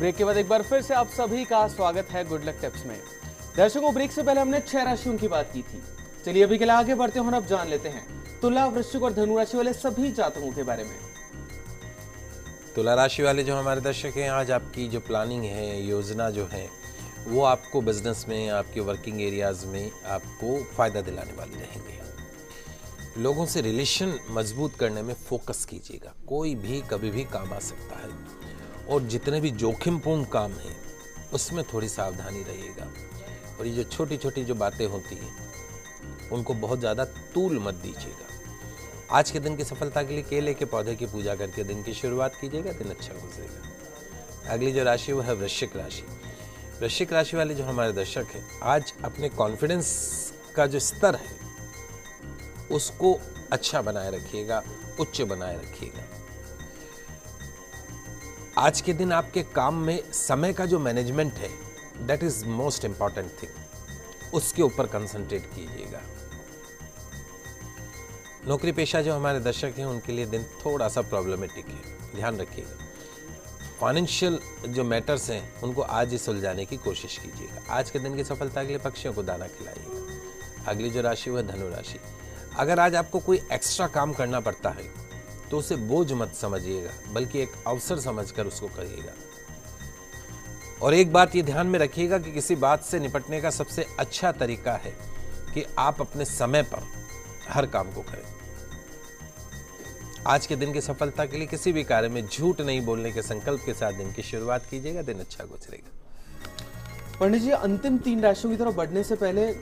Break के बाद एक बार फिर से आप सभी का स्वागत है गुड लक टिप्स में। दर्शकों, ब्रेक से पहले हमने 6 राशियों की बात की थी। चलिए अभी के लिए आगे बढ़ते हैं और अब जान लेते हैं तुला, वृश्चिक और धनु राशि वाले सभी जातकों के बारे में। तुला राशि वाले जो हमारे दर्शक हैं, आज आपकी जो प्लानिंग है, योजना जो है, वो आपको बिजनेस में, आपके वर्किंग एरियाज में आपको फ़ायदा दिलाने वाली रहेंगे। लोगों से रिलेशन मजबूत करने में फोकस कीजिएगा। कोई भी कभी भी काम आ सकता है और जितने भी जोखिमपूर्ण काम हैं उसमें थोड़ी सावधानी रहिएगा। और ये जो छोटी छोटी जो बातें होती हैं उनको बहुत ज़्यादा तूल मत दीजिएगा। आज के दिन की सफलता के लिए केले के पौधे की पूजा करके दिन की शुरुआत कीजिएगा, दिन अच्छा गुजरेगा। अगली जो राशि वो है वृश्चिक राशि। वृश्चिक राशि वाले जो हमारे दर्शक हैं, आज अपने कॉन्फिडेंस का जो स्तर है उसको अच्छा बनाए रखिएगा, उच्च बनाए रखिएगा। आज के दिन आपके काम में समय का जो मैनेजमेंट है, that is most important thing, उसके ऊपर कंसंट्रेट कीजिएगा। नौकरी पेशा जो हमारे दर्शक हैं उनके लिए दिन थोड़ा सा प्रॉब्लमेटिक है, ध्यान रखिएगा। फाइनेंशियल जो मैटर्स हैं उनको आज ही सुलझाने की कोशिश कीजिएगा। आज के दिन की सफलता के लिए पक्षियों को दाना खिलाइएगा। अगली जो राशि वो है धनु राशि। अगर आज आपको कोई एक्स्ट्रा काम करना पड़ता है तो उसे बोझ मत समझिएगा, बल्कि एक अवसर समझकर उसको करिएगा। और एक बात ये ध्यान में रखिएगा कि किसी बात से निपटने का सबसे अच्छा तरीका है कि आप अपने समय पर हर काम को करें। आज के दिन की सफलता के लिए किसी भी कार्य में झूठ नहीं बोलने के संकल्प के साथ दिन की शुरुआत कीजिएगा, दिन अच्छा गुजरेगा। पंडित जी, अंतिम 3 राशियों की तरफ बढ़ने से पहले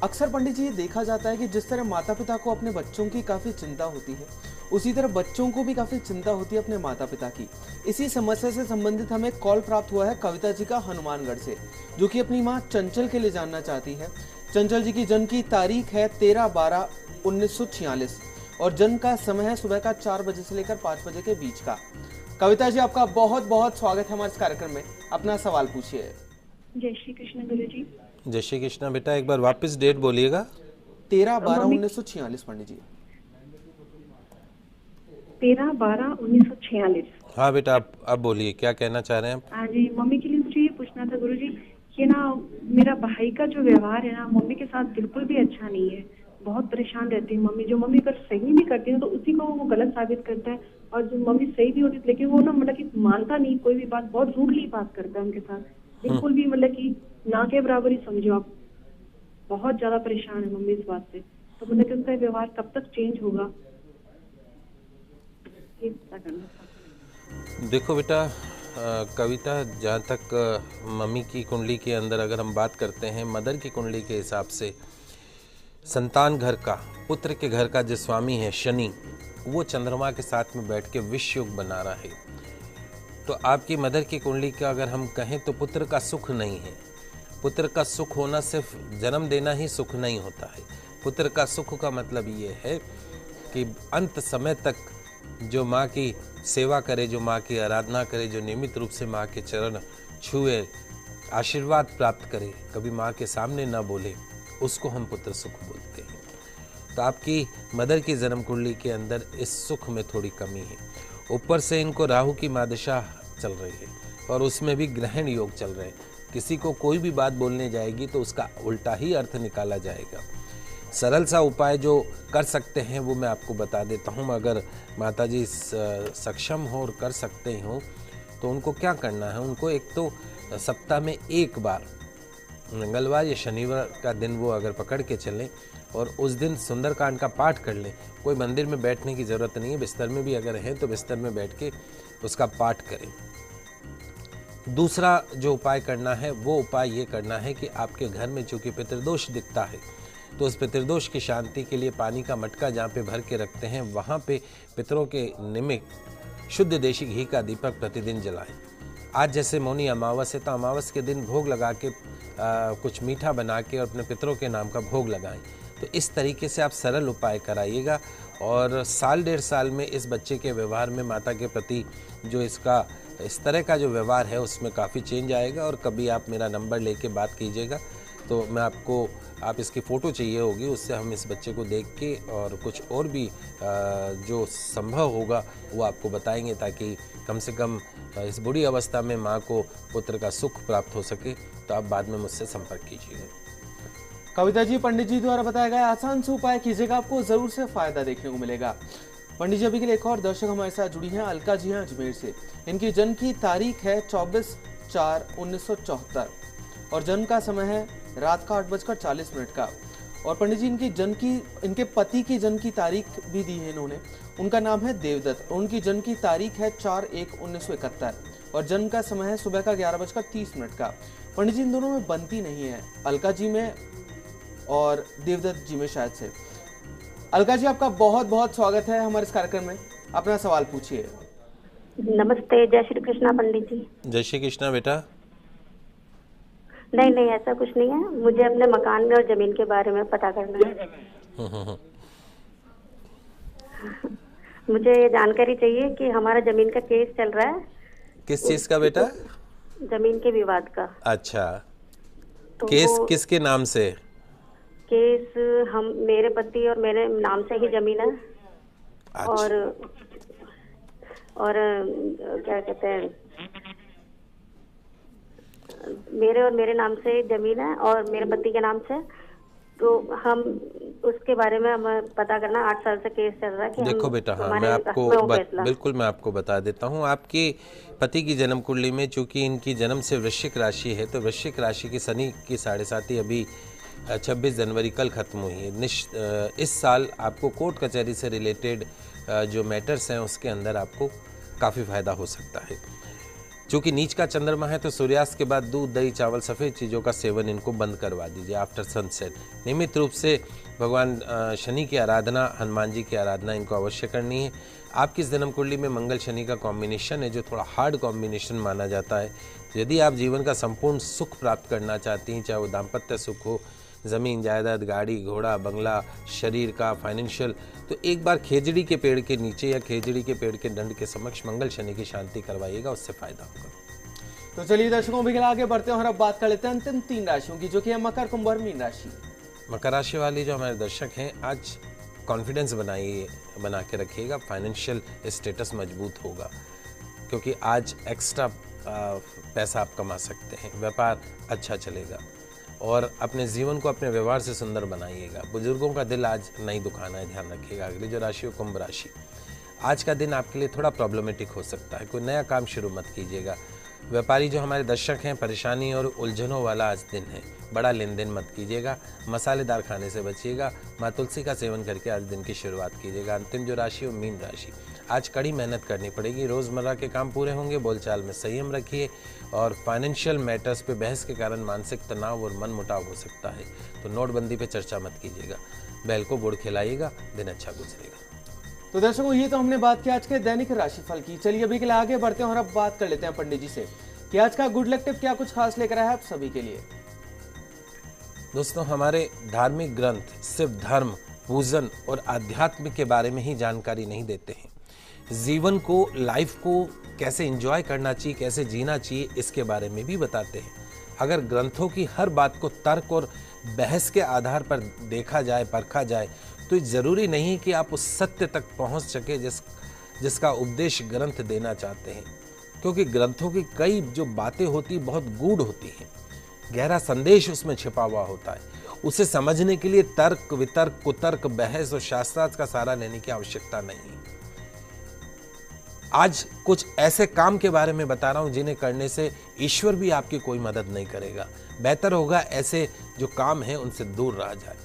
अक्सर पंडित जी ये देखा जाता है कि जिस तरह माता पिता को अपने बच्चों की काफी चिंता होती है, उसी तरह बच्चों को भी काफी चिंता होती है अपने माता पिता की। इसी समस्या से संबंधित हमें कॉल प्राप्त हुआ है कविता जी का हनुमानगढ़ से, जो कि अपनी मां चंचल के लिए जानना चाहती है। चंचल जी की जन्म की तारीख है 13/12/1946 और जन्म का समय है सुबह का 4 बजे से लेकर 5 बजे के बीच का। कविता जी, आपका बहुत बहुत स्वागत है हमारे कार्यक्रम में। अपना सवाल पूछिए। जय श्री कृष्ण गुरु जी। जय श्री कृष्ण। बेटा एक बार वापस डेट बोलिएगा। 13/12/1946 पंडित जी। 13/12/1946। हाँ बेटा, अब बोलिए, क्या कहना चाह रहे हैं आप? हाँ जी, मम्मी के लिए मुझे ये पूछना था गुरु जी कि ना मेरा भाई का जो व्यवहार है ना मम्मी के साथ बिल्कुल भी अच्छा नहीं है। बहुत परेशान रहती है मम्मी। जो मम्मी अगर सही भी करती है तो उसी को वो गलत साबित करता है, और जो मम्मी सही भी होती है लेकिन वो ना मतलब कि मानता नहीं कोई भी बात, बहुत रूडली बात करता है उनके साथ, बिल्कुल भी मतलब कि ना के बराबर ही समझो आप। बहुत ज्यादा परेशान है मम्मी इस बात से। तो मतलब कि उनका व्यवहार कब तक चेंज होगा, ये पता करना था। देखो बेटा, कविता, जहाँ तक मम्मी की कुंडली के अंदर अगर हम बात करते हैं, मदर की कुंडली के हिसाब से संतान घर का, पुत्र के घर का जो स्वामी है शनि, वो चंद्रमा के साथ में बैठ के विष योग बना रहा है। तो आपकी मदर की कुंडली का अगर हम कहें तो पुत्र का सुख नहीं है। पुत्र का सुख होना सिर्फ जन्म देना ही सुख नहीं होता है। पुत्र का सुख का मतलब ये है कि अंत समय तक जो माँ की सेवा करे, जो माँ की आराधना करे, जो नियमित रूप से माँ के चरण छुए, आशीर्वाद प्राप्त करे, कभी माँ के सामने ना बोले, उसको हम पुत्र सुख बोलते हैं। तो आपकी मदर की जन्म कुंडली के अंदर इस सुख में थोड़ी कमी है। ऊपर से इनको राहु की मादशा चल रही है और उसमें भी ग्रहण योग चल रहे हैं। किसी को कोई भी बात बोलने जाएगी तो उसका उल्टा ही अर्थ निकाला जाएगा। सरल सा उपाय जो कर सकते हैं वो मैं आपको बता देता हूँ। अगर माताजी सक्षम हो और कर सकते हो तो उनको क्या करना है, उनको एक तो सप्ताह में एक बार मंगलवार या शनिवार का दिन वो अगर पकड़ के चलें और उस दिन सुंदरकांड का पाठ कर लें। कोई मंदिर में बैठने की ज़रूरत नहीं है, बिस्तर में भी अगर है तो बिस्तर में बैठ के उसका पाठ करें। दूसरा जो उपाय करना है वो उपाय ये करना है कि आपके घर में चूँकि पितृदोष दिखता है तो उस पितृदोष की शांति के लिए पानी का मटका जहाँ पे भर के रखते हैं वहाँ पे पितरों के निमित्त शुद्ध देशी घी का दीपक प्रतिदिन जलाएं। आज जैसे मौनी अमावस है तो अमावस के दिन भोग लगा के कुछ मीठा बना के और अपने पितरों के नाम का भोग लगाएं। तो इस तरीके से आप सरल उपाय कराइएगा और साल 1.5 साल में इस बच्चे के व्यवहार में माता के प्रति जो इसका इस तरह का जो व्यवहार है उसमें काफ़ी चेंज आएगा। और कभी आप मेरा नंबर लेके बात कीजिएगा तो मैं आपको, आप इसकी फ़ोटो चाहिए होगी, उससे हम इस बच्चे को देख के और कुछ और भी जो संभव होगा वो आपको बताएंगे, ताकि कम से कम इस बुरी अवस्था में माँ को पुत्र का सुख प्राप्त हो सके। तो आप बाद में मुझसे संपर्क कीजिएगा। कविता जी, पंडित जी द्वारा बताया गया आसान से उपाय कीजिएगा, आपको जरूर से फायदा देखने को मिलेगा। पंडित जी, अभी के लिए एक और दर्शक हमारे साथ जुड़ी हैं, अलका जी हैं अजमेर से। इनकी जन्म की तारीख है 24/4/1974 और जन्म का समय है रात का 8:40 का। और पंडित जी, इनके पति की जन्म की तारीख भी दी है इन्होंने। उनका नाम है देवदत्त और उनकी जन्म की तारीख है 4/1/1971 और जन्म का समय है सुबह का 11:30 का। पंडित जी, इन दोनों में बनती नहीं है, अलका जी में और देवदत्त जी में शायद से। अलका जी, आपका बहुत बहुत स्वागत है हमारे इस कार्यक्रम में। अपना सवाल पूछिए। नमस्ते, जय श्री कृष्णा पंडित जी। जय श्री कृष्णा बेटा। नहीं, ऐसा कुछ नहीं है, मुझे अपने मकान में और जमीन के बारे में पता करना है। मुझे ये जानकारी चाहिए कि हमारा जमीन का केस चल रहा है। किस चीज का बेटा? जमीन के विवाद का। अच्छा, तो केस किसके नाम से? केस मेरे पति और मेरे नाम से ही जमीन है। अच्छा। और क्या कहते हैं, मेरे नाम से जमीन है और मेरे पति के नाम से। तो हम उसके बारे में हमें पता करना, 8 साल से केस चल रहा है कि देखो बेटा, हाँ, मैं आपको बिल्कुल मैं आपको बता देता हूँ। आपके पति की जन्म कुंडली में चूंकि इनकी जन्म से वृश्चिक राशि है, तो वृश्चिक राशि की शनि की 7.5 अभी 26 जनवरी कल खत्म हुई है। इस साल आपको कोर्ट कचहरी से रिलेटेड जो मैटर्स हैं उसके अंदर आपको काफ़ी फायदा हो सकता है। चूँकि नीच का चंद्रमा है, तो सूर्यास्त के बाद दूध, दही, चावल, सफ़ेद चीज़ों का सेवन इनको बंद करवा दीजिए आफ्टर सनसेट। नियमित रूप से भगवान शनि की आराधना, हनुमान जी की आराधना इनको अवश्य करनी है। आपकी इस जन्म कुंडली में मंगल शनि का कॉम्बिनेशन है, जो थोड़ा हार्ड कॉम्बिनेशन माना जाता है। यदि आप जीवन का संपूर्ण सुख प्राप्त करना चाहती हैं, चाहे वो दाम्पत्य सुख हो, ज़मीन जायदाद, गाड़ी घोड़ा, बंगला, शरीर का, फाइनेंशियल, तो एक बार खेजड़ी के पेड़ के नीचे या खेजड़ी के पेड़ के दंड के समक्ष मंगल शनि की शांति करवाइएगा, उससे फायदा होगा। तो चलिए दर्शकों, भी आगे बढ़ते हैं और अब बात कर लेते हैं अंतिम 3 राशियों की, जो कि है मकर, कुंभ और मीन राशि। मकर राशि वाली जो हमारे दर्शक हैं, आज कॉन्फिडेंस बना के रखिएगा, फाइनेंशियल स्टेटस मजबूत होगा, क्योंकि आज एक्स्ट्रा पैसा आप कमा सकते हैं, व्यापार अच्छा चलेगा और अपने जीवन को अपने व्यवहार से सुंदर बनाइएगा। बुजुर्गों का दिल आज नहीं दुखाना है, ध्यान रखिएगा। अगली जो राशि हो कुंभ राशि, आज का दिन आपके लिए थोड़ा प्रॉब्लमेटिक हो सकता है, कोई नया काम शुरू मत कीजिएगा। व्यापारी जो हमारे दर्शक हैं, परेशानी और उलझनों वाला आज दिन है, बड़ा लेन देन मत कीजिएगा, मसालेदार खाने से बचिएगा, माँ तुलसी का सेवन करके आज दिन की शुरुआत कीजिएगा। अंतिम जो राशि हो मीन राशि, आज कड़ी मेहनत करनी पड़ेगी, रोज़मर्रा के काम पूरे होंगे, बोलचाल में संयम रखिए और फाइनेंशियल मैटर्स पे बहस के कारण मानसिक तनाव और मन मुटाव हो सकता है, तो नोटबंदी पे चर्चा मत कीजिएगा। बैल को गुड़ खिलाइएगा, दिन अच्छा गुजरेगा। तो दर्शकों, ये तो हमने बात की आज के दैनिक राशिफल की। चलिए अभी के लिए आगे बढ़ते हैं और अब बात कर लेते हैं पंडित जी से कि आज का गुड लक टिप क्या कुछ खास लेकर आया है आप सभी के लिए। दोस्तों, हमारे धार्मिक ग्रंथ सिर्फ धर्म, पूजन और आध्यात्म के बारे में ही जानकारी नहीं देते हैं, जीवन को, लाइफ को कैसे एंजॉय करना चाहिए, कैसे जीना चाहिए, इसके बारे में भी बताते हैं। अगर ग्रंथों की हर बात को तर्क और बहस के आधार पर देखा जाए, परखा जाए, तो ज़रूरी नहीं कि आप उस सत्य तक पहुंच सके जिसका उपदेश ग्रंथ देना चाहते हैं, क्योंकि ग्रंथों की कई जो बातें होती बहुत गूढ़ होती हैं, गहरा संदेश उसमें छिपा हुआ होता है। उसे समझने के लिए तर्क, वितर्क, कुतर्क, बहस और शास्त्रार्थ का सहारा लेने की आवश्यकता नहीं। आज कुछ ऐसे काम के बारे में बता रहा हूं जिन्हें करने से ईश्वर भी आपकी कोई मदद नहीं करेगा। बेहतर होगा ऐसे जो काम हैं उनसे दूर रहा जाए।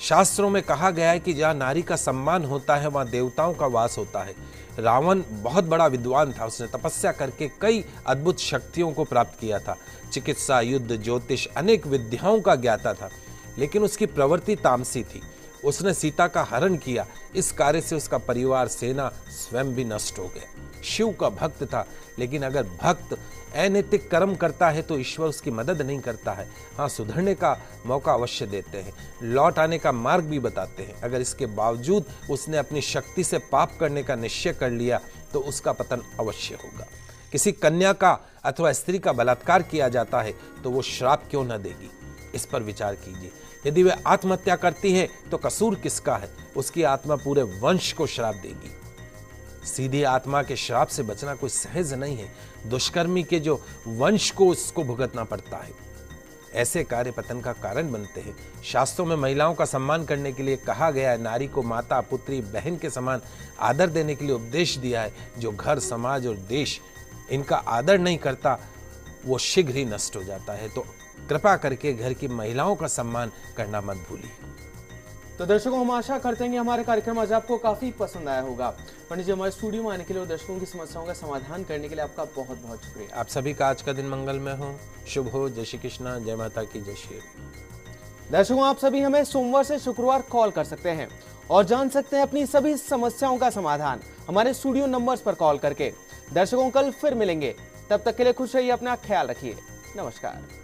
शास्त्रों में कहा गया है कि जहां नारी का सम्मान होता है वहां देवताओं का वास होता है। रावण बहुत बड़ा विद्वान था, उसने तपस्या करके कई अद्भुत शक्तियों को प्राप्त किया था। चिकित्सा, युद्ध, ज्योतिष, अनेक विद्याओं का ज्ञाता था, लेकिन उसकी प्रवृत्ति तामसी थी। उसने सीता का हरण किया, इस कार्य से उसका परिवार, सेना, स्वयं भी नष्ट हो गया। शिव का भक्त था, लेकिन अगर भक्त अनैतिक कर्म करता है तो ईश्वर उसकी मदद नहीं करता है। हाँ, सुधरने का मौका अवश्य देते हैं, लौट आने का मार्ग भी बताते हैं। अगर इसके बावजूद उसने अपनी शक्ति से पाप करने का निश्चय कर लिया तो उसका पतन अवश्य होगा। किसी कन्या का अथवा स्त्री का बलात्कार किया जाता है तो वो श्राप क्यों न देगी। इस पर विचार कीजिए। यदि वे आत्महत्या करती है तो कसूर किसका है? उसकी आत्मा पूरे वंश को श्राप देगी। सीधी आत्मा के श्राप से बचना कोई सहज नहीं है। दुष्कर्मी के जो वंश को उसको भुगतना पड़ता है। ऐसे कार्य पतन का कारण बनते हैं। शास्त्रों में महिलाओं का सम्मान करने के लिए कहा गया है, नारी को माता, पुत्री, बहन के समान आदर देने के लिए उपदेश दिया है। जो घर, समाज और देश इनका आदर नहीं करता वो शीघ्र ही नष्ट हो जाता है। तो कृपा करके घर की महिलाओं का सम्मान करना मत भूलिए। तो दर्शकों, हम आशा करते हैं कि हमारे कार्यक्रम आज आपको काफी पसंद आया होगा। पंडित जी, हमारे स्टूडियो में आने के लिए और दर्शकों की समस्याओं का समाधान करने के लिए आपका बहुत बहुत शुक्रिया। आप सभी का आज का दिन मंगलमय हो, शुभ हो। जय श्री कृष्णा, जय माता की, जय श्री। दर्शकों, आप सभी हमें सोमवार से शुक्रवार कॉल कर सकते हैं और जान सकते हैं अपनी सभी समस्याओं का समाधान हमारे स्टूडियो नंबर्स पर कॉल करके। दर्शकों, कल फिर मिलेंगे, तब तक के लिए खुश रहिए, अपना ख्याल रखिए। नमस्कार।